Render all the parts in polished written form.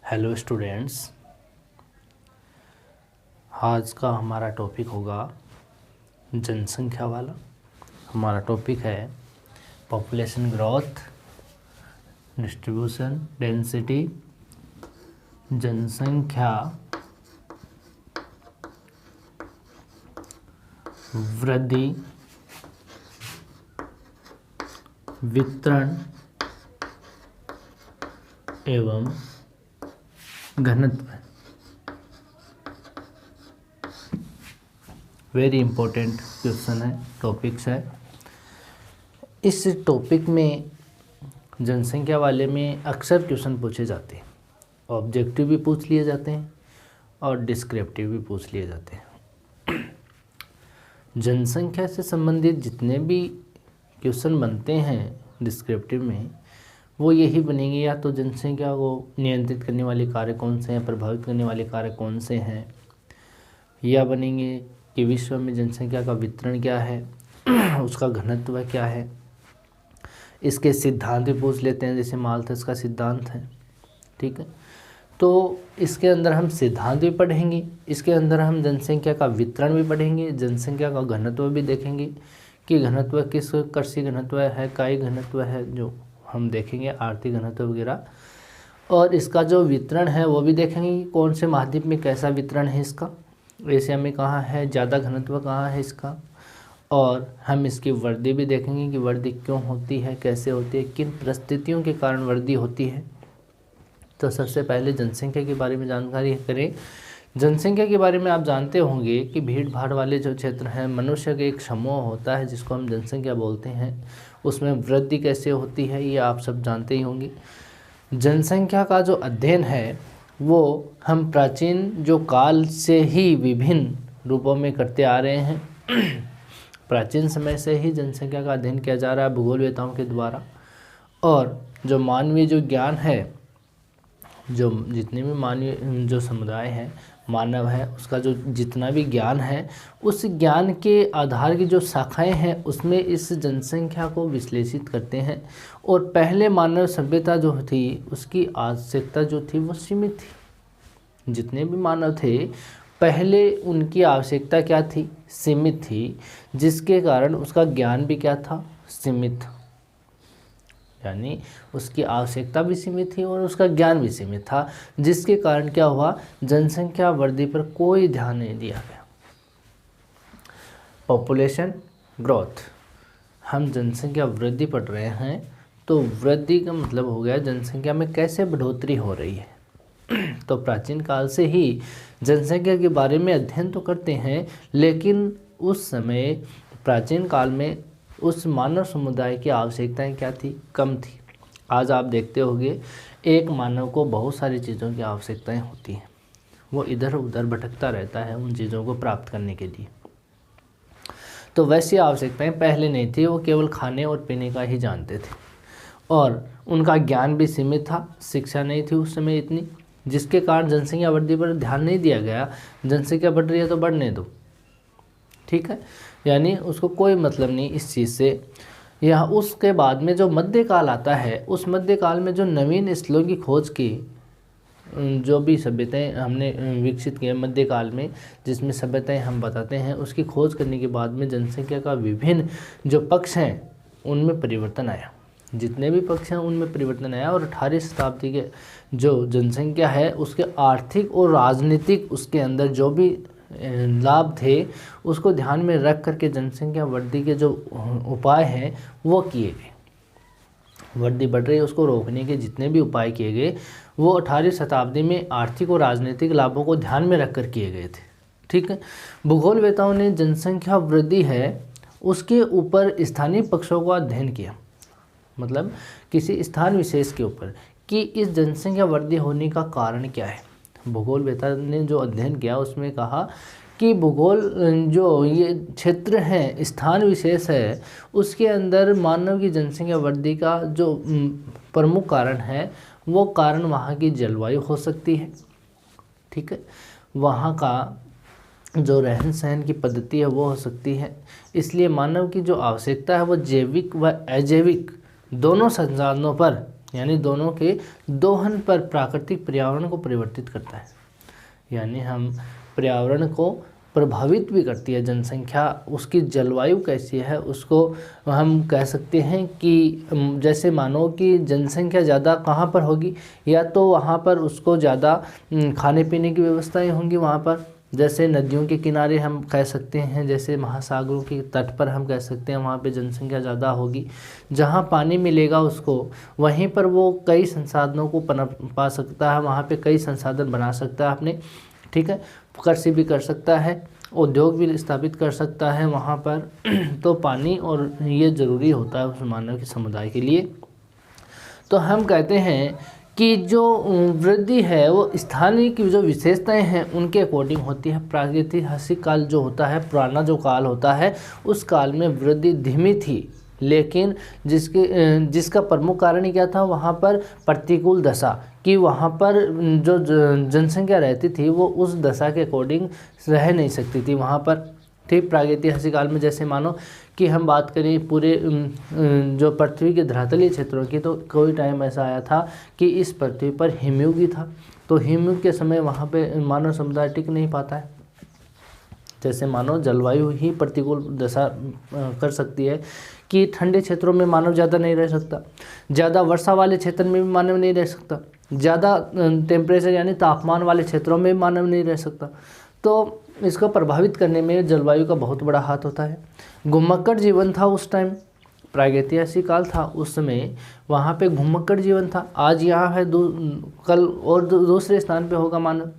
Hello students, आज का हमारा टॉपिक होगा जनसंख्या वाला। हमारा टॉपिक है पॉपुलेशन ग्रोथ, डिस्ट्रीब्यूशन, डेंसिटी, जनसंख्या वृद्धि, वितरण एवं घनत्व। वेरी इंपॉर्टेंट क्वेश्चन है, टॉपिक्स है। इस टॉपिक में जनसंख्या वाले में अक्सर क्वेश्चन पूछे जाते हैं। ऑब्जेक्टिव भी पूछ लिए जाते हैं और डिस्क्रिप्टिव भी पूछ लिए जाते हैं। जनसंख्या से संबंधित जितने भी क्वेश्चन बनते हैं डिस्क्रिप्टिव में, वो यही बनेंगे, या तो जनसंख्या को नियंत्रित करने वाले कार्य कौन से हैं, प्रभावित करने वाले कार्य कौन से हैं, या बनेंगे कि विश्व में जनसंख्या का वितरण क्या है, उसका घनत्व क्या है। इसके सिद्धांत भी पूछ लेते हैं, जैसे माल्थस का सिद्धांत है। ठीक है, तो इसके अंदर हम सिद्धांत भी पढ़ेंगे, इसके अंदर हम जनसंख्या का वितरण भी पढ़ेंगे, जनसंख्या का घनत्व भी देखेंगे कि घनत्व किस कृषि घनत्व है, कायिक घनत्व है, जो हम देखेंगे आर्थिक घनत्व वगैरह। और इसका जो वितरण है वो भी देखेंगे कि कौन से महाद्वीप में कैसा वितरण है इसका, एशिया में कहाँ है, ज़्यादा घनत्व कहाँ है इसका। और हम इसकी वृद्धि भी देखेंगे कि वृद्धि क्यों होती है, कैसे होती है, किन परिस्थितियों के कारण वृद्धि होती है। तो सबसे पहले जनसंख्या के बारे में जानकारी करें। जनसंख्या के बारे में आप जानते होंगे कि भीड़ भाड़ वाले जो क्षेत्र हैं, मनुष्य का एक समूह होता है जिसको हम जनसंख्या बोलते हैं, उसमें वृद्धि कैसे होती है ये आप सब जानते ही होंगे। जनसंख्या का जो अध्ययन है वो हम प्राचीन जो काल से ही विभिन्न रूपों में करते आ रहे हैं। प्राचीन समय से ही जनसंख्या का अध्ययन किया जा रहा है भूगोलवेताओं के द्वारा। और जो मानवीय जो ज्ञान है, जो जितने भी मानवीय जो समुदाय है, मानव है, उसका जो जितना भी ज्ञान है, उस ज्ञान के आधार की जो शाखाएं हैं उसमें इस जनसंख्या को विश्लेषित करते हैं। और पहले मानव सभ्यता जो थी उसकी आवश्यकता जो थी वो सीमित थी। जितने भी मानव थे पहले उनकी आवश्यकता क्या थी, सीमित थी, जिसके कारण उसका ज्ञान भी क्या था, सीमित था। यानी उसकी आवश्यकता भी सीमित थी और उसका ज्ञान भी सीमित था, जिसके कारण क्या हुआ, जनसंख्या वृद्धि पर कोई ध्यान नहीं दिया गया। पॉपुलेशन ग्रोथ, हम जनसंख्या वृद्धि पढ़ रहे हैं, तो वृद्धि का मतलब हो गया जनसंख्या में कैसे बढ़ोतरी हो रही है। तो प्राचीन काल से ही जनसंख्या के बारे में अध्ययन तो करते हैं, लेकिन उस समय प्राचीन काल में उस मानव समुदाय की आवश्यकताएं क्या थी, कम थी। आज आप देखते होंगे एक मानव को बहुत सारी चीज़ों की आवश्यकताएं होती हैं, वो इधर उधर भटकता रहता है उन चीज़ों को प्राप्त करने के लिए। तो वैसी आवश्यकताएं पहले नहीं थी, वो केवल खाने और पीने का ही जानते थे और उनका ज्ञान भी सीमित था, शिक्षा नहीं थी उस समय इतनी, जिसके कारण जनसंख्या वृद्धि पर ध्यान नहीं दिया गया। जनसंख्या बढ़ रही है तो बढ़ने दो, ठीक है, यानी उसको कोई मतलब नहीं इस चीज़ से। यह उसके बाद में जो मध्यकाल आता है, उस मध्यकाल में जो नवीन स्थलों की खोज की, जो भी सभ्यताएं हमने विकसित किए मध्यकाल में, जिसमें सभ्यताएं हम बताते हैं, उसकी खोज करने के बाद में जनसंख्या का विभिन्न जो पक्ष हैं उनमें परिवर्तन आया। जितने भी पक्ष हैं उनमें परिवर्तन आया और 18वीं शताब्दी के जो जनसंख्या है उसके आर्थिक और राजनीतिक उसके अंदर जो भी लाभ थे उसको ध्यान में रख करके जनसंख्या वृद्धि के जो उपाय हैं वो किए गए। वृद्धि बढ़ रही है उसको रोकने के जितने भी उपाय किए गए वो 18वीं शताब्दी में आर्थिक और राजनीतिक लाभों को ध्यान में रख कर किए गए थे। ठीक है, भूगोलवेताओं ने जनसंख्या वृद्धि है उसके ऊपर स्थानीय पक्षों का अध्ययन किया, मतलब किसी स्थान विशेष के ऊपर कि इस जनसंख्या वृद्धि होने का कारण क्या है। भूगोलवेता ने जो अध्ययन किया उसमें कहा कि भूगोल जो ये क्षेत्र है, स्थान विशेष है, उसके अंदर मानव की जनसंख्या वृद्धि का जो प्रमुख कारण है वो कारण वहाँ की जलवायु हो सकती है। ठीक है, वहाँ का जो रहन सहन की पद्धति है वो हो सकती है। इसलिए मानव की जो आवश्यकता है वो जैविक व अजैविक दोनों संसाधनों पर यानी दोनों के दोहन पर प्राकृतिक पर्यावरण को परिवर्तित करता है। यानी हम पर्यावरण को प्रभावित भी करती है जनसंख्या, उसकी जलवायु कैसी है उसको हम कह सकते हैं कि जैसे मानो कि जनसंख्या ज़्यादा कहाँ पर होगी, या तो वहाँ पर उसको ज़्यादा खाने पीने की व्यवस्थाएं होंगी वहाँ पर, जैसे नदियों के किनारे हम कह सकते हैं, जैसे महासागरों के तट पर हम कह सकते हैं वहाँ पे जनसंख्या ज़्यादा होगी। जहाँ पानी मिलेगा उसको, वहीं पर वो कई संसाधनों को पनप पा सकता है, वहाँ पे कई संसाधन बना सकता है अपने, ठीक है, कृषि भी कर सकता है, उद्योग भी स्थापित कर सकता है वहाँ पर तो पानी और ये ज़रूरी होता है उस मानव के समुदाय के लिए। तो हम कहते हैं कि जो वृद्धि है वो स्थानीय की जो विशेषताएं हैं उनके अकॉर्डिंग होती है। प्रागैतिहासिक काल जो होता है, पुराना जो काल होता है, उस काल में वृद्धि धीमी थी, लेकिन जिसका प्रमुख कारण क्या था, वहाँ पर प्रतिकूल दशा, कि वहाँ पर जो जनसंख्या रहती थी वो उस दशा के अकॉर्डिंग रह नहीं सकती थी वहाँ पर, ठीक। प्रागैतिहासिक काल में जैसे मानो कि हम बात करें पूरे जो पृथ्वी के धरातलीय क्षेत्रों की, तो कोई टाइम ऐसा आया था कि इस पृथ्वी पर हिमयुग ही था, तो हिमयुग के समय वहाँ पे मानव समुदाय टिक नहीं पाता है। जैसे मानो जलवायु ही प्रतिकूल दशा कर सकती है कि ठंडे क्षेत्रों में मानव ज़्यादा नहीं रह सकता, ज़्यादा वर्षा वाले क्षेत्र में भी मानव नहीं रह सकता, ज़्यादा टेम्परेचर यानी तापमान वाले क्षेत्रों में भी मानव नहीं रह सकता। तो इसको प्रभावित करने में जलवायु का बहुत बड़ा हाथ होता है। घुमक्कड़ जीवन था उस टाइम, प्रागैतिहासिक काल था, उस समय वहाँ पे घुमक्कड़ जीवन था। आज यहाँ है, कल और दूसरे स्थान पे होगा मानव,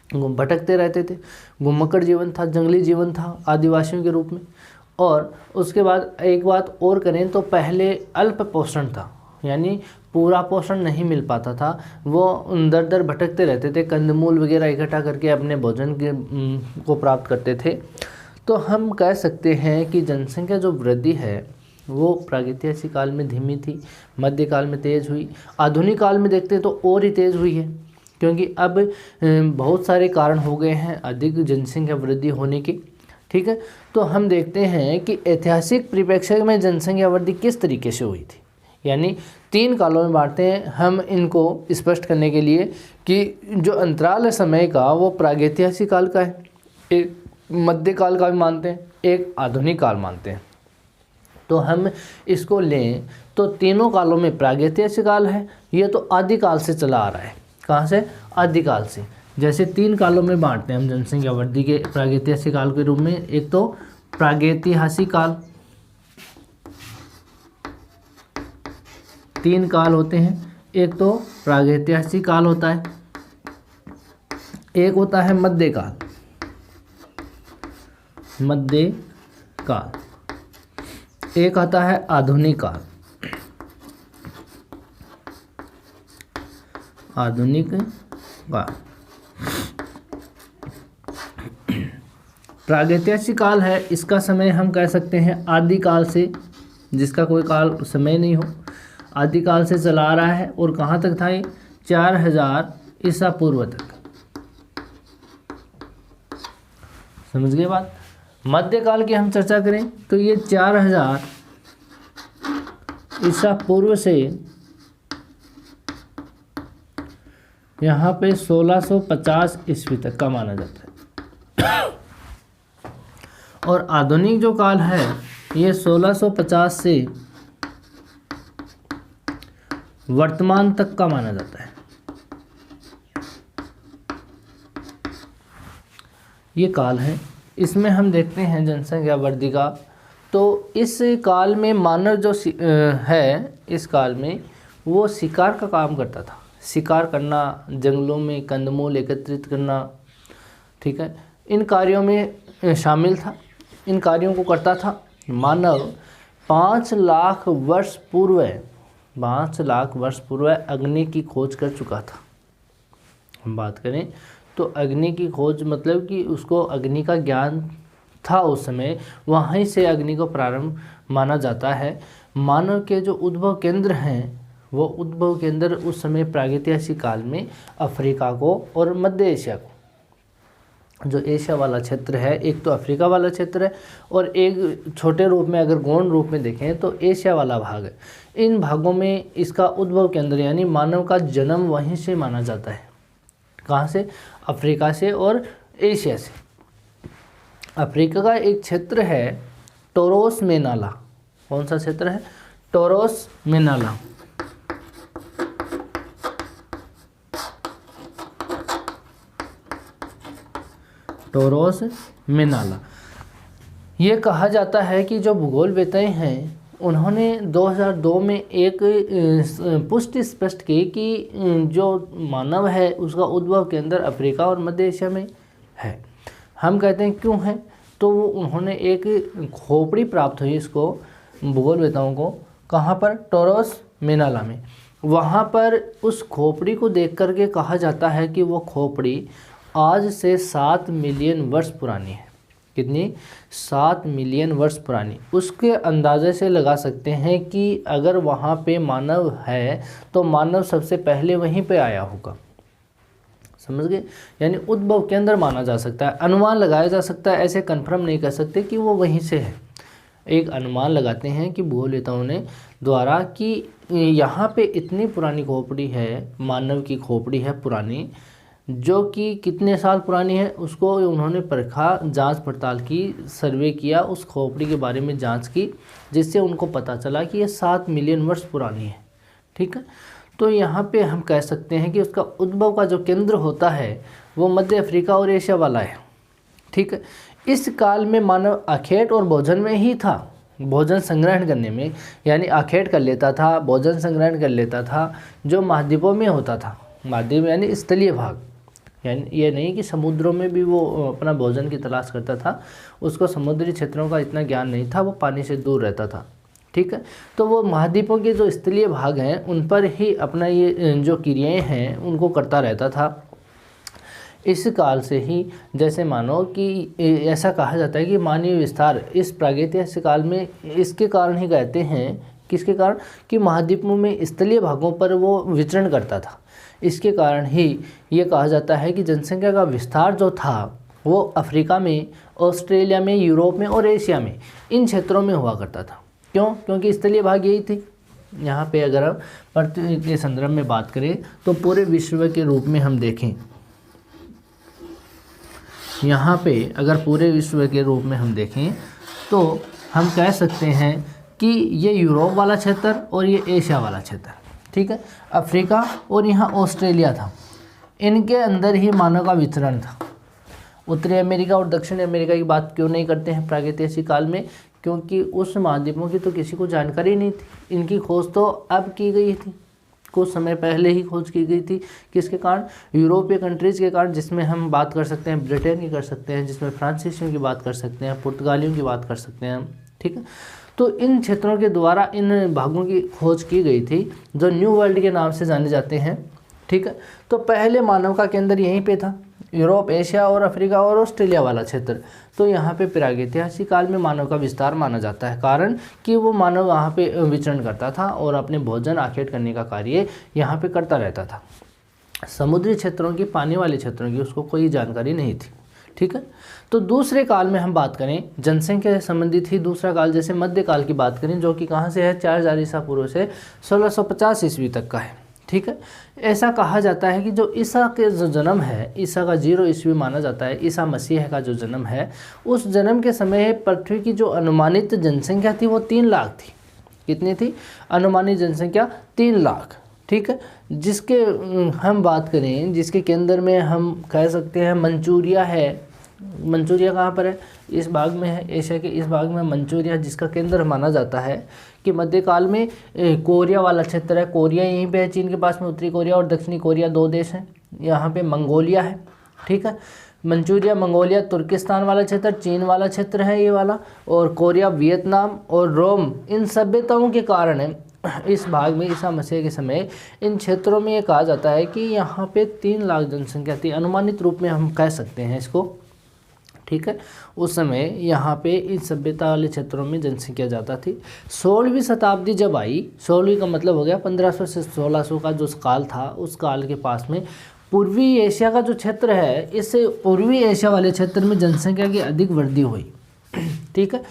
भटकते रहते थे। घुमक्कड़ जीवन था, जंगली जीवन था आदिवासियों के रूप में। और उसके बाद एक बात और करें तो पहले अल्प पोषण था, यानी पूरा पोषण नहीं मिल पाता था, वो दर दर भटकते रहते थे, कंदमूल वगैरह इकट्ठा करके अपने भोजन को प्राप्त करते थे। तो हम कह सकते हैं कि जनसंख्या जो वृद्धि है वो प्रागैतिहासिक काल में धीमी थी, मध्यकाल में तेज़ हुई, आधुनिक काल में देखते तो और ही तेज़ हुई है, क्योंकि अब बहुत सारे कारण हो गए हैं अधिक जनसंख्या वृद्धि होने की, ठीक है। तो हम देखते हैं कि ऐतिहासिक परिप्रेक्ष्य में जनसंख्या वृद्धि किस तरीके से हुई थी, यानी 3 कालों में बांटते हैं हम इनको स्पष्ट करने के लिए कि जो अंतराल है समय का वो प्रागैतिहासिक काल का है, एक मध्यकाल का भी मानते हैं, एक आधुनिक काल मानते हैं। तो हम इसको लें तो तीनों कालों में प्रागैतिहासिक काल है, ये तो आदिकाल से चला आ रहा है। कहाँ से? आदिकाल से। जैसे 3 कालों में बांटते हैं हम जनसंख्या वृद्धि के प्रागैतिहासिक काल के रूप में, एक तो प्रागैतिहासिक काल, 3 काल होते हैं, एक तो प्रागैतिहासिक काल होता है, एक होता है मध्यकाल, एक आता है आधुनिक काल, प्रागैतिहासिक काल है, इसका समय हम कह सकते हैं आदिकाल से, जिसका कोई काल समय नहीं हो, आदिकाल से चला आ रहा है। और कहाँ तक था ये? 4000 ईसा पूर्व तक। समझ गए बात? मध्यकाल की हम चर्चा करें तो ये 4000 ईसा पूर्व से यहाँ पे 1650 ईस्वी तक का माना जाता है। और आधुनिक जो काल है ये 1650 से वर्तमान तक का माना जाता है। ये काल है, इसमें हम देखते हैं जनसंख्या वृद्धि का। तो इस काल में मानव जो है, इस काल में वो शिकार का काम करता था, शिकार करना, जंगलों में कंदमूल एकत्रित करना, ठीक है, इन कार्यों में शामिल था, इन कार्यों को करता था। मानव 5 लाख वर्ष पूर्व अग्नि की खोज कर चुका था। हम बात करें तो अग्नि की खोज मतलब कि उसको अग्नि का ज्ञान था उस समय, वहीं से अग्नि को प्रारंभ माना जाता है। मानव के जो उद्भव केंद्र हैं, वो उद्भव केंद्र उस समय प्रागैतिहासिक काल में अफ्रीका को और मध्य एशिया को, जो एशिया वाला क्षेत्र है, एक तो अफ्रीका वाला क्षेत्र है और एक छोटे रूप में अगर गौण रूप में देखें तो एशिया वाला भाग है। इन भागों में इसका उद्भव केंद्र यानी मानव का जन्म वहीं से माना जाता है। कहाँ से? अफ्रीका से और एशिया से। अफ्रीका का एक क्षेत्र है टोरोस में नाला। कौन सा क्षेत्र है? टोरोस में नाला। टोरोस में नाला। ये कहा जाता है कि जो भूगोलवेत्ता हैं उन्होंने 2002 में एक पुष्टि स्पष्ट की कि जो मानव है उसका उद्भव केंद्र अफ्रीका और मध्य एशिया में है। हम कहते हैं क्यों है, तो वो उन्होंने एक खोपड़ी प्राप्त हुई इसको भूगोलवेत्ताओं को, कहाँ पर? टोरोस में नाला में। वहाँ पर उस खोपड़ी को देख करके कहा जाता है कि वो खोपड़ी आज से 7 मिलियन वर्ष पुरानी है। कितनी? 7 मिलियन वर्ष पुरानी। उसके अंदाजे से लगा सकते हैं कि अगर वहाँ पे मानव है तो मानव सबसे पहले वहीं पे आया होगा। समझ गए? यानी उद्भव केंद्र माना जा सकता है, अनुमान लगाया जा सकता है, ऐसे कन्फर्म नहीं कर सकते कि वो वहीं से है। एक अनुमान लगाते हैं कि भूगोलवेत्ताओं ने द्वारा कि यहाँ पे इतनी पुरानी खोपड़ी है, मानव की खोपड़ी है पुरानी, जो कि कितने साल पुरानी है उसको उन्होंने परखा, जांच पड़ताल की, सर्वे किया, उस खोपड़ी के बारे में जांच की, जिससे उनको पता चला कि ये 7 मिलियन वर्ष पुरानी है। ठीक है, तो यहाँ पे हम कह सकते हैं कि उसका उद्भव का जो केंद्र होता है वो मध्य अफ्रीका और एशिया वाला है। ठीक है, इस काल में मानव आखेट और भोजन में ही था, भोजन संग्रहण करने में, यानी आखेट कर लेता था, भोजन संग्रहण कर लेता था, जो महाद्वीपों में होता था। महाद्वीप यानी स्थलीय भाग, यानी ये नहीं कि समुद्रों में भी वो अपना भोजन की तलाश करता था, उसको समुद्री क्षेत्रों का इतना ज्ञान नहीं था, वो पानी से दूर रहता था। ठीक है, तो वो महाद्वीपों के जो स्थलीय भाग हैं उन पर ही अपना ये जो क्रियाएं हैं उनको करता रहता था। इस काल से ही जैसे मानो कि ऐसा कहा जाता है कि मानवीय विस्तार इस प्रागैतिहासिक काल में इसके कारण ही कहते हैं, किसके कारण? कि महाद्वीपों में स्थलीय भागों पर वो विचरण करता था। इसके कारण ही ये कहा जाता है कि जनसंख्या का विस्तार जो था वो अफ्रीका में, ऑस्ट्रेलिया में, यूरोप में और एशिया में, इन क्षेत्रों में हुआ करता था। क्यों? क्योंकि स्थलीय भाग यही थी। यहाँ पे अगर हम पृथ्वी के संदर्भ में बात करें तो पूरे विश्व के रूप में हम देखें, यहाँ पे अगर पूरे विश्व के रूप में हम देखें तो हम कह सकते हैं कि ये यूरोप वाला क्षेत्र और ये एशिया वाला क्षेत्र, ठीक है, अफ्रीका और यहाँ ऑस्ट्रेलिया था, इनके अंदर ही मानव का विचरण था। उत्तरी अमेरिका और दक्षिण अमेरिका की बात क्यों नहीं करते हैं प्रागैतिहासिक काल में? क्योंकि उस महाद्वीपों की तो किसी को जानकारी नहीं थी। इनकी खोज तो अब की गई थी, कुछ समय पहले ही खोज की गई थी। किसके कारण? यूरोपीय कंट्रीज़ के कारण, जिसमें हम बात कर सकते हैं ब्रिटेन की कर सकते हैं, जिसमें फ्रांसीसियों की बात कर सकते हैं, पुर्तगालियों की बात कर सकते हैं। ठीक है, तो इन क्षेत्रों के द्वारा इन भागों की खोज की गई थी जो न्यू वर्ल्ड के नाम से जाने जाते हैं। ठीक है, तो पहले मानव का केंद्र यहीं पे था, यूरोप, एशिया और अफ्रीका और ऑस्ट्रेलिया वाला क्षेत्र। तो यहाँ पे प्रागैतिहासिक काल में मानव का विस्तार माना जाता है, कारण कि वो मानव वहाँ पे विचरण करता था और अपने भोजन आखेट करने का कार्य यहाँ पे करता रहता था। समुद्री क्षेत्रों की, पानी वाले क्षेत्रों की उसको कोई जानकारी नहीं थी। ठीक है, तो दूसरे काल में हम बात करें जनसंख्या से संबंधित ही दूसरा काल, जैसे मध्यकाल की बात करें, जो कि कहाँ से है? 4000 ईसा पूर्व से 1650 ईस्वी तक का है। ठीक है, ऐसा कहा जाता है कि जो ईसा के जो जन्म है, ईसा का 0 ईस्वी माना जाता है, ईसा मसीह का जो जन्म है, उस जन्म के समय पृथ्वी की जो अनुमानित जनसंख्या थी वो 3 लाख थी। कितनी थी? अनुमानित जनसंख्या 3 लाख। ठीक है, जिसके हम बात करें, जिसके केंद्र में हम कह सकते हैं मंचूरिया है। मंचूरिया कहाँ पर है? इस भाग में है, एशिया के इस भाग में मंचूरिया, जिसका केंद्र माना जाता है कि मध्यकाल में कोरिया वाला क्षेत्र है। कोरिया यहीं पे है, चीन के पास में। उत्तरी कोरिया और दक्षिणी कोरिया 2 देश हैं। यहाँ पे मंगोलिया है। ठीक है, मंचूरिया, मंगोलिया, तुर्किस्तान वाला क्षेत्र, चीन वाला क्षेत्र है ये वाला, और कोरिया, वियतनाम और रोम, इन सभ्यताओं के कारण है इस भाग में ईसा मसीह के समय इन क्षेत्रों में ये कहा जाता है कि यहाँ पे 3 लाख जनसंख्या थी, अनुमानित रूप में हम कह सकते हैं इसको। ठीक है, उस समय यहाँ पे इन सभ्यता वाले क्षेत्रों में जनसंख्या ज़्यादा थी। 16वीं शताब्दी जब आई, 16वीं का मतलब हो गया 1500 से 1600 का जो काल था, उस काल के पास में पूर्वी एशिया का जो क्षेत्र है, इस पूर्वी एशिया वाले क्षेत्र में जनसंख्या की अधिक वृद्धि हुई। ठीक है,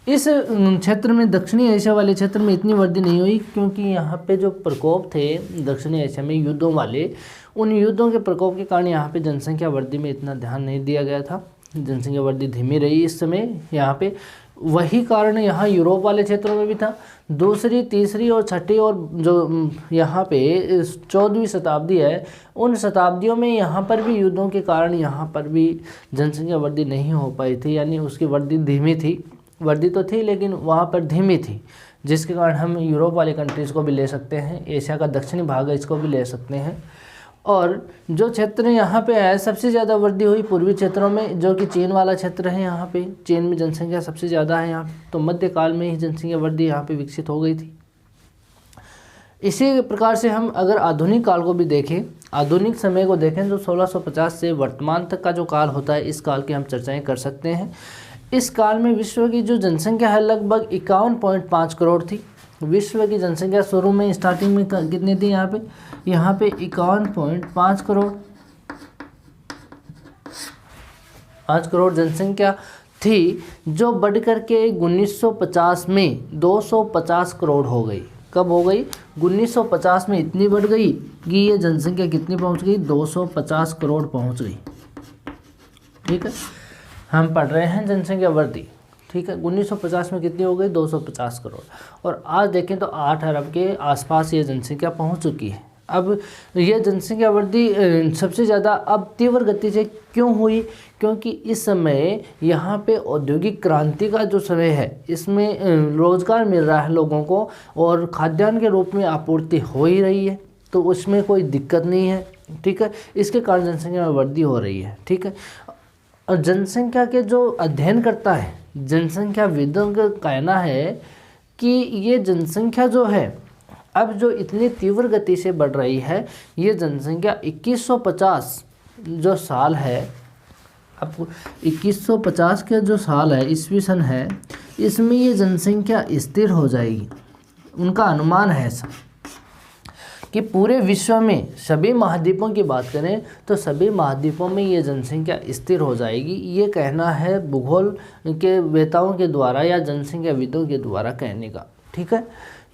इस क्षेत्र में, दक्षिणी एशिया वाले क्षेत्र में इतनी वृद्धि नहीं हुई, क्योंकि यहाँ पे जो प्रकोप थे दक्षिणी एशिया में युद्धों वाले, उन युद्धों के प्रकोप के कारण यहाँ पे जनसंख्या वृद्धि में इतना ध्यान नहीं दिया गया था। जनसंख्या वृद्धि धीमी रही इस समय यहाँ पे। वही कारण यहाँ यूरोप वाले क्षेत्रों में भी था। दूसरी, तीसरी और छठी और जो यहाँ पे 14वीं शताब्दी है, उन शताब्दियों में यहाँ पर भी युद्धों के कारण यहाँ पर भी जनसंख्या वृद्धि नहीं हो पाई थी, यानी उसकी वृद्धि धीमी थी। वृद्धि तो थी लेकिन वहाँ पर धीमी थी, जिसके कारण हम यूरोप वाले कंट्रीज़ को भी ले सकते हैं, एशिया का दक्षिणी भाग है इसको भी ले सकते हैं। और जो क्षेत्र यहाँ पे है, सबसे ज़्यादा वृद्धि हुई पूर्वी क्षेत्रों में, जो कि चीन वाला क्षेत्र है। यहाँ पे चीन में जनसंख्या सबसे ज़्यादा है यहाँ, तो मध्यकाल में ही जनसंख्या वृद्धि यहाँ पे विकसित हो गई थी। इसी प्रकार से हम अगर आधुनिक काल को भी देखें, आधुनिक समय को देखें, तो 1650 से वर्तमान तक का जो काल होता है, इस काल की हम चर्चाएँ कर सकते हैं। इस काल में विश्व की जो जनसंख्या है लगभग 51.5 करोड़ थी। विश्व की जनसंख्या शुरू में, स्टार्टिंग में कितनी थी यहाँ पे 51.5 करोड़, 5 करोड़ जनसंख्या थी, जो बढ़ करके 1950 में 250 करोड़ हो गई। कब हो गई? 1950 में इतनी बढ़ गई कि ये जनसंख्या कितनी पहुँच गई? 250 करोड़ पहुँच गई। ठीक है, हम पढ़ रहे हैं जनसंख्या वृद्धि। ठीक है, 1950 में कितनी हो गई? 250 करोड़। और आज देखें तो 8 अरब के आसपास ये जनसंख्या पहुंच चुकी है। अब ये जनसंख्या वृद्धि सबसे ज़्यादा अब तीव्र गति से क्यों हुई? क्योंकि इस समय यहाँ पे औद्योगिक क्रांति का जो समय है, इसमें रोज़गार मिल रहा है लोगों को और खाद्यान्न के रूप में आपूर्ति हो ही रही है, तो उसमें कोई दिक्कत नहीं है। ठीक है, इसके कारण जनसंख्या में वृद्धि हो रही है। ठीक है, और जनसंख्या के जो अध्ययन करता है, जनसंख्याविदों का कहना है कि ये जनसंख्या जो है अब जो इतनी तीव्र गति से बढ़ रही है, ये जनसंख्या 2150 जो साल है, अब 2150 के जो साल है, ईस्वी सन है, इसमें ये जनसंख्या स्थिर हो जाएगी। उनका अनुमान है ऐसा कि पूरे विश्व में सभी महाद्वीपों की बात करें तो सभी महाद्वीपों में ये जनसंख्या स्थिर हो जाएगी। ये कहना है भूगोल के वेताओं के द्वारा या जनसंख्याविदों के द्वारा कहने का। ठीक है,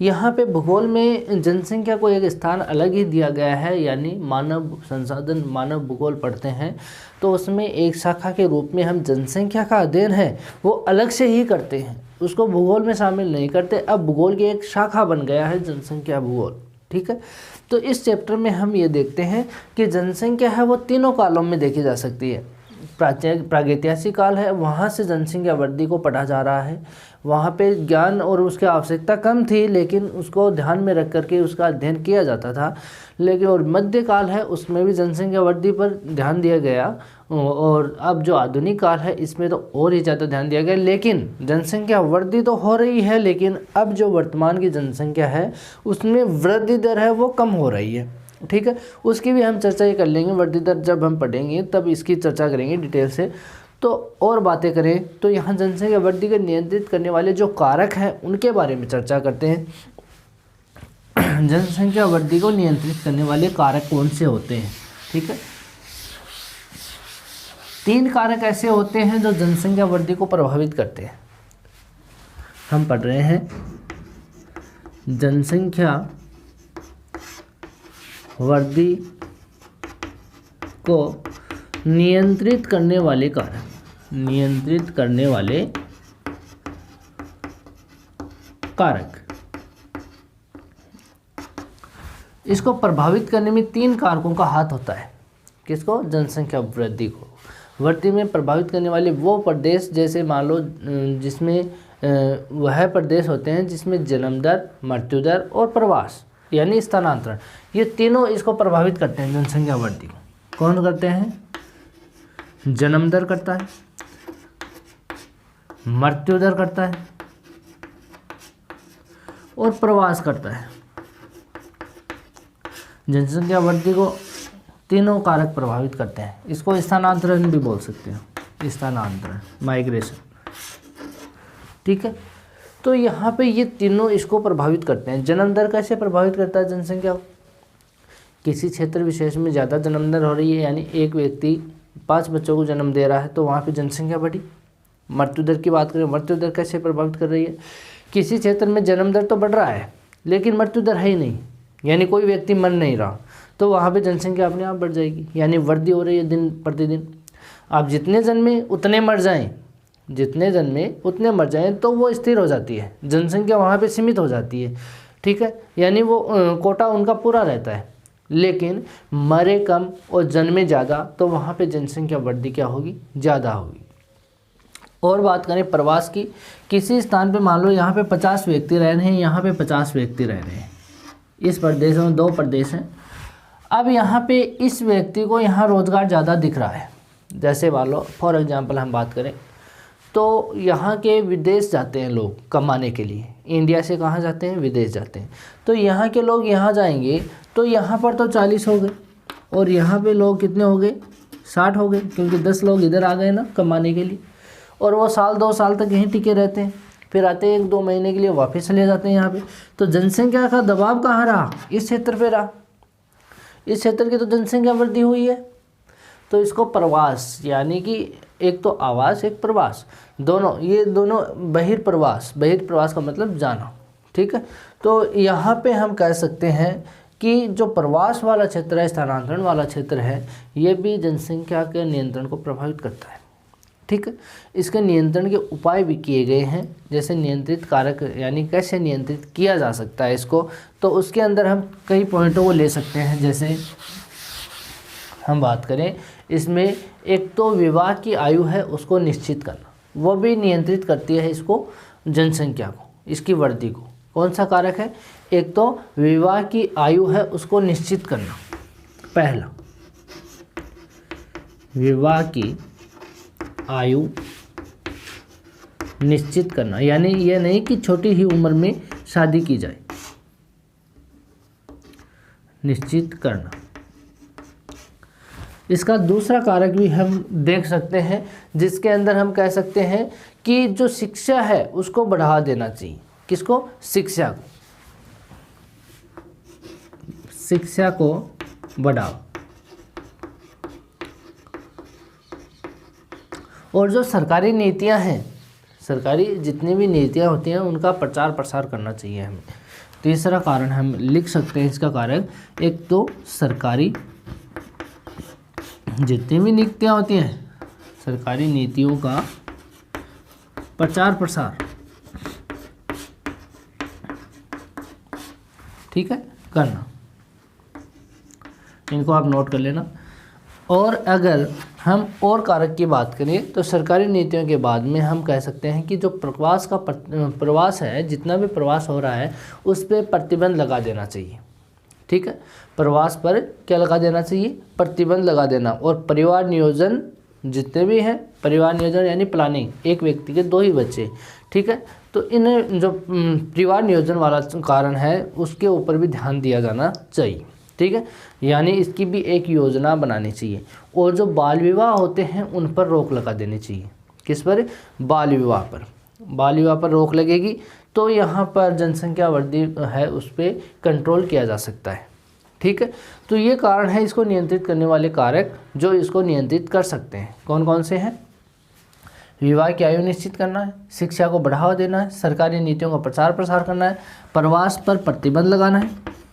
यहाँ पे भूगोल में जनसंख्या को एक स्थान अलग ही दिया गया है, यानी मानव संसाधन, मानव भूगोल पढ़ते हैं तो उसमें एक शाखा के रूप में हम जनसंख्या का अध्ययन है वो अलग से ही करते हैं, उसको भूगोल में शामिल नहीं करते। अब भूगोल की एक शाखा बन गया है जनसंख्या भूगोल। ठीक है, तो इस चैप्टर में हम ये देखते हैं कि जनसंख्या है वो तीनों कालों में देखी जा सकती है। प्रागैतिहासिक काल है, वहाँ से जनसंख्या वृद्धि को पढ़ा जा रहा है। वहाँ पे ज्ञान और उसकी आवश्यकता कम थी, लेकिन उसको ध्यान में रख करके उसका अध्ययन किया जाता था। लेकिन और मध्यकाल है, उसमें भी जनसंख्या वृद्धि पर ध्यान दिया गया। और अब जो आधुनिक काल है, इसमें तो और ही ज़्यादा ध्यान दिया गया। लेकिन जनसंख्या वृद्धि तो हो रही है, लेकिन अब जो वर्तमान की जनसंख्या है उसमें वृद्धि दर है वो कम हो रही है। ठीक है, उसकी भी हम चर्चा ही कर लेंगे। वृद्धि दर जब हम पढ़ेंगे तब इसकी चर्चा करेंगे डिटेल से। तो और बातें करें तो यहाँ जनसंख्या वृद्धि को नियंत्रित करने वाले जो कारक हैं उनके बारे में चर्चा करते हैं। जनसंख्या वृद्धि को नियंत्रित करने वाले कारक कौन से होते हैं? ठीक है, 3 कारक ऐसे होते हैं जो जनसंख्या वृद्धि को प्रभावित करते हैं। हम पढ़ रहे हैं जनसंख्या वृद्धि को नियंत्रित करने वाले कारक, नियंत्रित करने वाले कारक। इसको प्रभावित करने में 3 कारकों का हाथ होता है। किसको? जनसंख्या वृद्धि को। वृद्धि में प्रभावित करने वाले वो प्रदेश, जैसे मान लो जिसमें वह प्रदेश होते हैं जिसमें जन्म दर, मृत्यु दर और प्रवास यानी स्थानांतरण, ये तीनों इसको प्रभावित करते हैं जनसंख्या वृद्धि को। कौन करते हैं? जन्म दर करता है, मृत्यु दर करता है और प्रवास करता है। जनसंख्या वृद्धि को तीनों कारक प्रभावित करते हैं। इसको स्थानांतरण भी बोल सकते हैं, स्थानांतरण, माइग्रेशन। ठीक है, तो यहाँ पे ये तीनों इसको प्रभावित करते हैं। जन्म दर कैसे प्रभावित करता है जनसंख्या को? किसी क्षेत्र विशेष में ज़्यादा जन्म दर हो रही है, यानी एक व्यक्ति 5 बच्चों को जन्म दे रहा है, तो वहाँ पे जनसंख्या बढ़ी। मृत्यु दर की बात करें, मृत्यु दर कैसे प्रभावित कर रही है? किसी क्षेत्र में जन्म दर तो बढ़ रहा है लेकिन मृत्यु दर है ही नहीं, यानी कोई व्यक्ति मर नहीं रहा, तो वहाँ पे जनसंख्या अपने आप बढ़ जाएगी, यानी वृद्धि हो रही है दिन प्रतिदिन। आप जितने जन्मे उतने मर जाएं, जितने जन्मे उतने मर जाएं, तो वो स्थिर हो जाती है, जनसंख्या वहाँ पे सीमित हो जाती है, ठीक है, यानी वो कोटा उनका पूरा रहता है। लेकिन मरे कम और जन्मे ज़्यादा, तो वहाँ पे जनसंख्या वृद्धि क्या होगी? ज़्यादा होगी। और बात करें प्रवास की, किसी स्थान पे मान लो यहाँ पे 50 व्यक्ति रह रहे हैं, यहाँ पे 50 व्यक्ति रह रहे हैं, इस प्रदेश में 2 प्रदेश हैं। अब यहाँ पे इस व्यक्ति को यहाँ रोज़गार ज़्यादा दिख रहा है, जैसे मान लो फॉर एग्जांपल हम बात करें तो यहाँ के विदेश जाते हैं लोग कमाने के लिए, इंडिया से कहाँ जाते हैं? विदेश जाते हैं। तो यहाँ के लोग यहाँ जाएंगे तो यहाँ पर तो 40 हो गए और यहाँ पे लोग कितने हो गए? 60 हो गए, क्योंकि 10 लोग इधर आ गए ना कमाने के लिए, और वो साल 2 साल तक यहीं टिके रहते हैं, फिर आते हैं 1-2 महीने के लिए वापस चले जाते हैं यहाँ पे। तो जनसंख्या का दबाव कहाँ रहा? इस क्षेत्र पे रहा, इस क्षेत्र की तो जनसंख्या वृद्धि हुई है। तो इसको प्रवास, यानी कि एक तो आवास एक प्रवास, दोनों, ये दोनों बहिर्प्रवास, बहिर्प्रवास का मतलब जाना, ठीक है। तो यहाँ पे हम कह सकते हैं कि जो प्रवास वाला क्षेत्र है, स्थानांतरण वाला क्षेत्र है, ये भी जनसंख्या के नियंत्रण को प्रभावित करता है, ठीक है। इसके नियंत्रण के उपाय भी किए गए हैं, जैसे नियंत्रित कारक, यानी कैसे नियंत्रित किया जा सकता है इसको, तो उसके अंदर हम कई पॉइंटों को ले सकते हैं। जैसे हम बात करें इसमें, एक तो विवाह की आयु है उसको निश्चित करना, वो भी नियंत्रित करती है इसको, जनसंख्या को, इसकी वृद्धि को। कौन सा कारक है? एक तो विवाह की आयु है उसको निश्चित करना, पहला विवाह की आयु निश्चित करना, यानी ये नहीं कि छोटी ही उम्र में शादी की जाए, निश्चित करना। इसका दूसरा कारक भी हम देख सकते हैं, जिसके अंदर हम कह सकते हैं कि जो शिक्षा है उसको बढ़ावा देना चाहिए। किसको? शिक्षा को, शिक्षा को बढ़ावा। और जो सरकारी नीतियां हैं, सरकारी जितनी भी नीतियां होती हैं उनका प्रचार प्रसार करना चाहिए हमें। तीसरा कारण हम लिख सकते हैं इसका कारक, एक तो सरकारी जितनी भी नीतियां होती हैं, सरकारी नीतियों का प्रचार प्रसार, ठीक है, करना। इनको आप नोट कर लेना। और अगर हम और कारक की बात करें तो सरकारी नीतियों के बाद में हम कह सकते हैं कि जो प्रवास है, जितना भी प्रवास हो रहा है उस पर प्रतिबंध लगा देना चाहिए, ठीक है। प्रवास पर क्या लगा देना चाहिए? प्रतिबंध लगा देना। और परिवार नियोजन जितने भी हैं, परिवार नियोजन यानी प्लानिंग, एक व्यक्ति के 2 ही बच्चे, ठीक है, तो इन जो परिवार नियोजन वाला कारण है उसके ऊपर भी ध्यान दिया जाना चाहिए, ठीक है, यानी इसकी भी एक योजना बनानी चाहिए। और जो बाल विवाह होते हैं उन पर रोक लगा देनी चाहिए। किस पर? बाल विवाह पर। बाल विवाह पर रोक लगेगी तो यहाँ पर जनसंख्या वृद्धि है उस पर कंट्रोल किया जा सकता है, ठीक है। तो ये कारण है इसको नियंत्रित करने वाले कारक जो इसको नियंत्रित कर सकते हैं। कौन कौन से हैं? विवाह की आयु निश्चित करना है, शिक्षा को बढ़ावा देना है, सरकारी नीतियों का प्रचार प्रसार करना है, प्रवास पर प्रतिबंध लगाना है,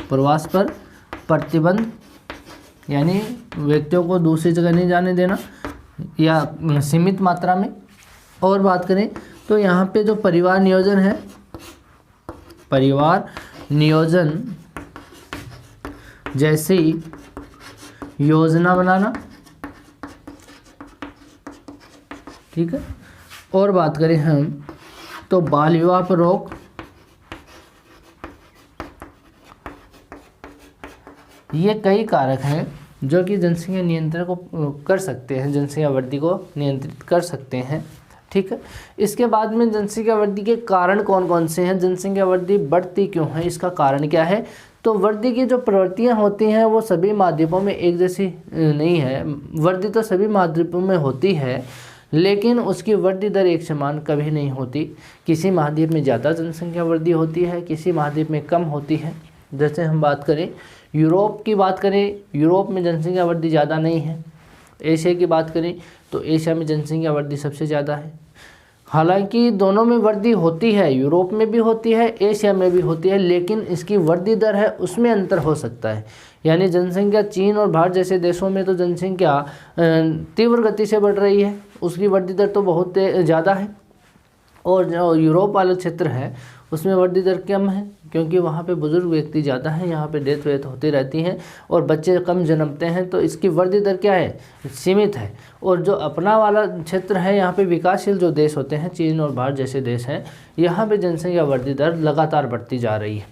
प्रवास पर प्रतिबंध यानी व्यक्तियों को दूसरी जगह नहीं जाने देना या सीमित मात्रा में। और बात करें तो यहाँ पे जो परिवार नियोजन है, परिवार नियोजन जैसी योजना बनाना, ठीक है। और बात करें हम तो बाल विवाह पर रोक, ये कई कारक हैं जो कि जनसंख्या नियंत्रण को कर सकते हैं, जनसंख्या वृद्धि को नियंत्रित कर सकते हैं, ठीक है। इसके बाद में जनसंख्या वृद्धि के कारण कौन कौन से हैं? जनसंख्या वृद्धि बढ़ती क्यों है, इसका कारण क्या है? तो वृद्धि की जो प्रवृत्तियां होती हैं वो सभी माध्यमों में एक जैसी नहीं है। वृद्धि तो सभी माध्यमों में होती है लेकिन उसकी वृद्धि दर एक समान कभी नहीं होती। किसी महाद्वीप में ज़्यादा जनसंख्या वृद्धि होती है, किसी महाद्वीप में कम होती है, जैसे हम बात करें यूरोप की बात करें, यूरोप में जनसंख्या वृद्धि ज़्यादा नहीं है। एशिया की बात करें तो एशिया में जनसंख्या वृद्धि सबसे ज़्यादा है। हालांकि दोनों में वृद्धि होती है, यूरोप में भी होती है, एशिया में भी होती है, लेकिन इसकी वृद्धि दर है उसमें अंतर हो सकता है। यानी जनसंख्या चीन और भारत जैसे देशों में तो जनसंख्या तीव्र गति से बढ़ रही है, उसकी वृद्धि दर तो बहुत ज़्यादा है। और जो यूरोप वाला क्षेत्र है उसमें वृद्धि दर कम है, क्योंकि वहाँ पे बुजुर्ग व्यक्ति ज़्यादा हैं, यहाँ पे डेथ वेथ होती रहती हैं और बच्चे कम जन्मते हैं, तो इसकी वृद्धि दर क्या है, सीमित है। और जो अपना वाला क्षेत्र है, यहाँ पे विकासशील जो देश होते हैं, चीन और भारत जैसे देश हैं, यहाँ पे जनसंख्या वृद्धि दर लगातार बढ़ती जा रही है।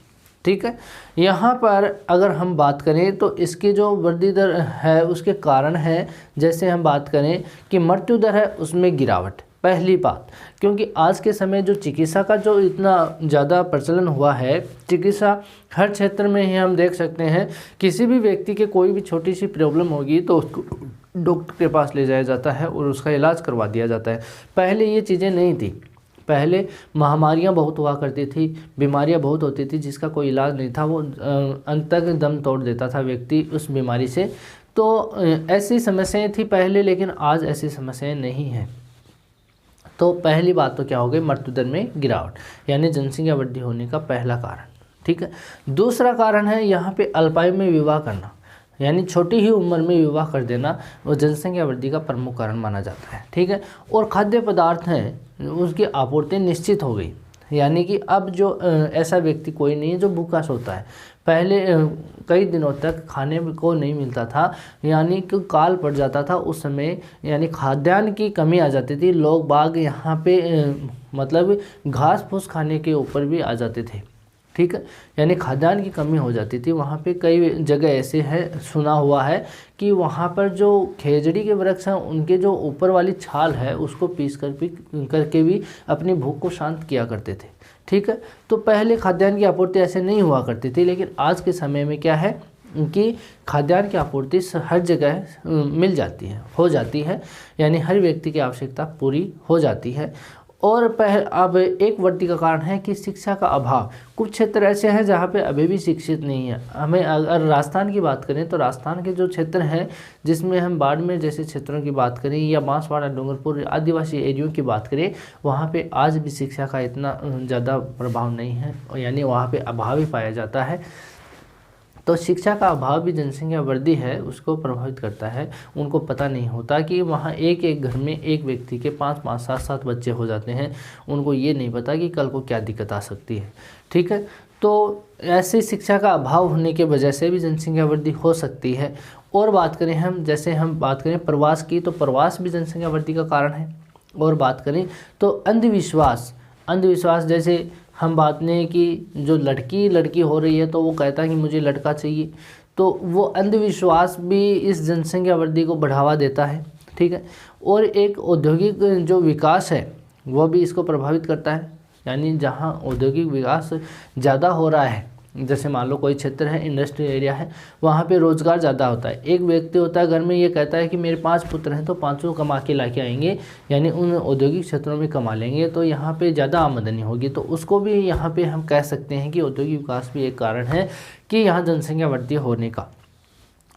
ठीक है, यहाँ पर अगर हम बात करें तो इसकी जो वृद्धि दर है उसके कारण है, जैसे हम बात करें कि मृत्यु दर है उसमें गिरावट, पहली बात, क्योंकि आज के समय जो चिकित्सा का जो इतना ज़्यादा प्रचलन हुआ है, चिकित्सा हर क्षेत्र में ही हम देख सकते हैं, किसी भी व्यक्ति के कोई भी छोटी सी प्रॉब्लम होगी तो उसको डॉक्टर के पास ले जाया जाता है और उसका इलाज करवा दिया जाता है। पहले ये चीज़ें नहीं थी, पहले महामारियां बहुत हुआ करती थी, बीमारियां बहुत होती थी जिसका कोई इलाज नहीं था, वो अंत तक दम तोड़ देता था व्यक्ति उस बीमारी से। तो ऐसी समस्याएं थी पहले, लेकिन आज ऐसी समस्याएं नहीं हैं। तो पहली बात तो क्या हो गई, मृत्यु दर में गिरावट, यानी जनसंख्या वृद्धि होने का पहला कारण। ठीक है, दूसरा कारण है यहाँ पे अल्पायु में विवाह करना, यानी छोटी ही उम्र में विवाह कर देना, वो जनसंख्या वृद्धि का प्रमुख कारण माना जाता है। ठीक है, और खाद्य पदार्थ हैं उसकी आपूर्ति निश्चित हो गई, यानी कि अब जो ऐसा व्यक्ति कोई नहीं है जो भूखा सोता है। पहले कई दिनों तक खाने को नहीं मिलता था, यानी कि काल पड़ जाता था उस समय, यानी खाद्यान्न की कमी आ जाती थी, लोग बाग यहाँ पे मतलब घास फूस खाने के ऊपर भी आ जाते थे। ठीक है, यानी खाद्यान्न की कमी हो जाती थी। वहाँ पे कई जगह ऐसे है, सुना हुआ है कि वहाँ पर जो खेजड़ी के वृक्ष हैं उनके जो ऊपर वाली छाल है उसको पीस करके भी अपनी भूख को शांत किया करते थे। ठीक है, तो पहले खाद्यान्न की आपूर्ति ऐसे नहीं हुआ करती थी, लेकिन आज के समय में क्या है कि खाद्यान्न की आपूर्ति हर जगह मिल जाती है, हो जाती है, यानी हर व्यक्ति की आवश्यकता पूरी हो जाती है। और अब एक वृद्धि का कारण है कि शिक्षा का अभाव। कुछ क्षेत्र ऐसे हैं जहाँ पे अभी भी शिक्षित नहीं है। हमें अगर राजस्थान की बात करें तो राजस्थान के जो क्षेत्र हैं, जिसमें हम बाड़मेर जैसे क्षेत्रों की बात करें या बांसवाड़ा, डूंगरपुर आदिवासी एरियो की बात करें, वहाँ पे आज भी शिक्षा का इतना ज़्यादा प्रभाव नहीं है, यानी वहाँ पे अभाव ही पाया जाता है। तो शिक्षा का अभाव भी जनसंख्या वृद्धि है उसको प्रभावित करता है। उनको पता नहीं होता कि वहाँ एक एक घर में एक व्यक्ति के 5-5, 7-7 बच्चे हो जाते हैं, उनको ये नहीं पता कि कल को क्या दिक्कत आ सकती है। ठीक है, तो ऐसे शिक्षा का अभाव होने के वजह से भी जनसंख्या वृद्धि हो सकती है। और बात करें हम, जैसे हम बात करें प्रवास की, तो प्रवास भी जनसंख्या वृद्धि का कारण है। और बात करें तो अंधविश्वास जैसे हम बात नहीं कि जो लड़की हो रही है तो वो कहता है कि मुझे लड़का चाहिए, तो वो अंधविश्वास भी इस जनसंख्या वृद्धि को बढ़ावा देता है। ठीक है, और एक औद्योगिक जो विकास है वो भी इसको प्रभावित करता है, यानी जहाँ औद्योगिक विकास ज़्यादा हो रहा है, जैसे मान लो कोई क्षेत्र है, इंडस्ट्रियल एरिया है, वहाँ पे रोज़गार ज़्यादा होता है। एक व्यक्ति होता है घर में, ये कहता है कि मेरे 5 पुत्र हैं तो 5 कमा के ला के आएंगे, यानी उन औद्योगिक क्षेत्रों में कमा लेंगे तो यहाँ पे ज़्यादा आमदनी होगी। तो उसको भी यहाँ पे हम कह सकते हैं कि औद्योगिक विकास भी एक कारण है कि यहाँ जनसंख्या वृद्धि होने का।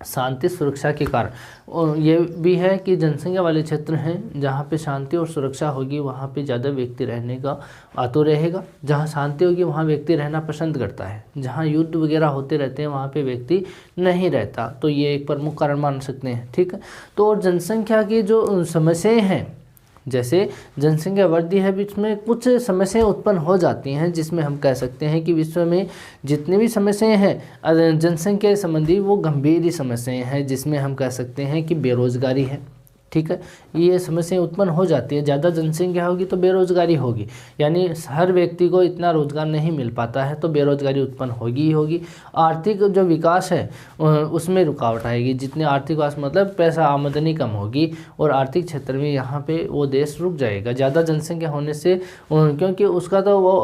शांति सुरक्षा के कारण, और ये भी है कि जनसंख्या वाले क्षेत्र हैं जहाँ पे शांति और सुरक्षा होगी वहाँ पे ज़्यादा व्यक्ति रहने का आतुर रहेगा। जहाँ शांति होगी वहाँ व्यक्ति रहना पसंद करता है, जहाँ युद्ध वगैरह होते रहते हैं वहाँ पे व्यक्ति नहीं रहता। तो ये एक प्रमुख कारण मान सकते हैं। ठीक है, तो जनसंख्या की जो समस्याएँ हैं, जैसे जनसंख्या वृद्धि है, बीच में कुछ समस्याएं उत्पन्न हो जाती हैं, जिसमें हम कह सकते हैं कि विश्व में जितनी भी समस्याएं हैं जनसंख्या संबंधी वो गंभीर ही समस्याएं हैं, जिसमें हम कह सकते हैं कि बेरोजगारी है। ठीक है, ये समस्याएं उत्पन्न हो जाती है। ज़्यादा जनसंख्या होगी तो बेरोजगारी होगी, यानी हर व्यक्ति को इतना रोजगार नहीं मिल पाता है तो बेरोजगारी उत्पन्न होगी ही होगी। आर्थिक जो विकास है उसमें रुकावट आएगी, जितने आर्थिक विकास मतलब पैसा आमदनी कम होगी और आर्थिक क्षेत्र में यहाँ पे वो देश रुक जाएगा ज़्यादा जनसंख्या होने से, क्योंकि उसका तो वो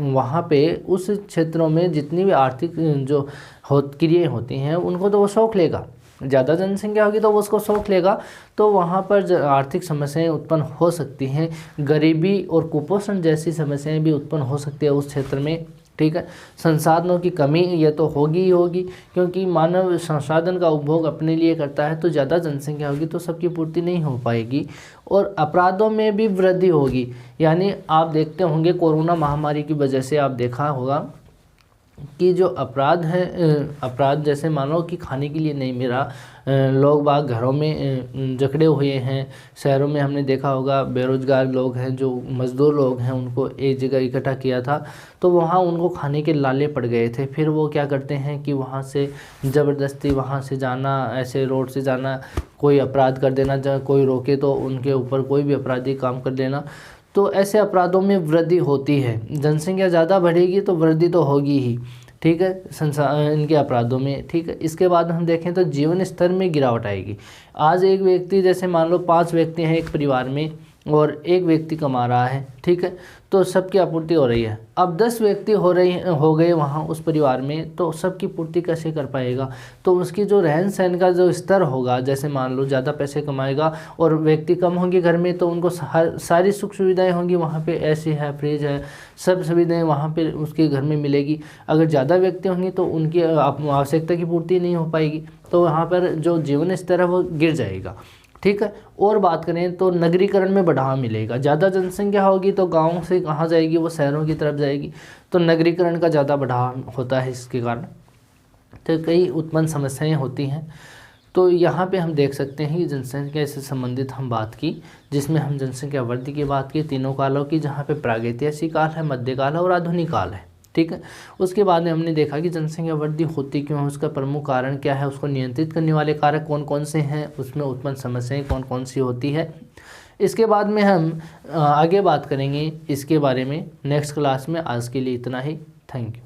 वहाँ पे उस क्षेत्रों में जितनी भी आर्थिक जो क्रियाएँ होती हैं उनको तो वो शौक लेगा। ज़्यादा जनसंख्या होगी तो वो उसको शौक लेगा, तो वहाँ पर आर्थिक समस्याएं उत्पन्न हो सकती हैं। गरीबी और कुपोषण जैसी समस्याएं भी उत्पन्न हो सकती है उस क्षेत्र में। ठीक है। संसाधनों की कमी ये तो होगी ही होगी, क्योंकि मानव संसाधन का उपभोग अपने लिए करता है, तो ज़्यादा जनसंख्या होगी तो सबकी पूर्ति नहीं हो पाएगी। और अपराधों में भी वृद्धि होगी, यानी आप देखते होंगे कोरोना महामारी की वजह से आप देखा होगा कि जो अपराध हैं, अपराध जैसे मानो कि खाने के लिए नहीं मिला, लोग बाग घरों में जकड़े हुए हैं। शहरों में हमने देखा होगा बेरोजगार लोग हैं, जो मज़दूर लोग हैं, उनको एक जगह इकट्ठा किया था, तो वहाँ उनको खाने के लाले पड़ गए थे। फिर वो क्या करते हैं कि वहाँ से ज़बरदस्ती वहाँ से जाना, ऐसे रोड से जाना, कोई अपराध कर देना, जहाँ कोई रोके तो उनके ऊपर कोई भी आपराधिक काम कर देना। तो ऐसे अपराधों में वृद्धि होती है। जनसंख्या ज़्यादा बढ़ेगी तो वृद्धि तो होगी ही, ठीक है, इनके अपराधों में, ठीक है। इसके बाद हम देखें तो जीवन स्तर में गिरावट आएगी। आज एक व्यक्ति, जैसे मान लो 5 व्यक्ति हैं एक परिवार में और एक व्यक्ति कमा रहा है, ठीक है, तो सबकी आपूर्ति हो रही है। अब 10 व्यक्ति हो गए वहाँ उस परिवार में, तो सबकी पूर्ति कैसे कर पाएगा? तो उसकी जो रहन सहन का जो स्तर होगा, जैसे मान लो ज़्यादा पैसे कमाएगा और व्यक्ति कम होंगे घर में, तो उनको सारी सुख सुविधाएं होंगी वहाँ पे, एसी है, फ्रिज है, सब सुविधाएं वहाँ पे उसके घर में मिलेगी। अगर ज़्यादा व्यक्ति होंगे तो उनकी आवश्यकता की पूर्ति नहीं हो पाएगी, तो वहाँ पर जो जीवन स्तर है वो गिर जाएगा, ठीक है। और बात करें तो नगरीकरण में बढ़ावा मिलेगा। ज़्यादा जनसंख्या होगी तो गाँव से कहाँ जाएगी, वो शहरों की तरफ जाएगी, तो नगरीकरण का ज़्यादा बढ़ावा होता है इसके कारण, तो कई उत्पन्न समस्याएं होती हैं। तो यहाँ पे हम देख सकते हैं कि जनसंख्या से संबंधित हम बात की, जिसमें हम जनसंख्या वृद्धि की बात की तीनों कालों की, जहाँ पे प्रागैतिहासिक काल है, मध्यकाल है और आधुनिक काल है, ठीक है। उसके बाद में हमने देखा कि जनसंख्या वृद्धि होती क्यों है, उसका प्रमुख कारण क्या है, उसको नियंत्रित करने वाले कारक कौन कौन से हैं, उसमें उत्पन्न समस्याएं कौन कौन सी होती है। इसके बाद में हम आगे बात करेंगे इसके बारे में नेक्स्ट क्लास में। आज के लिए इतना ही, थैंक यू।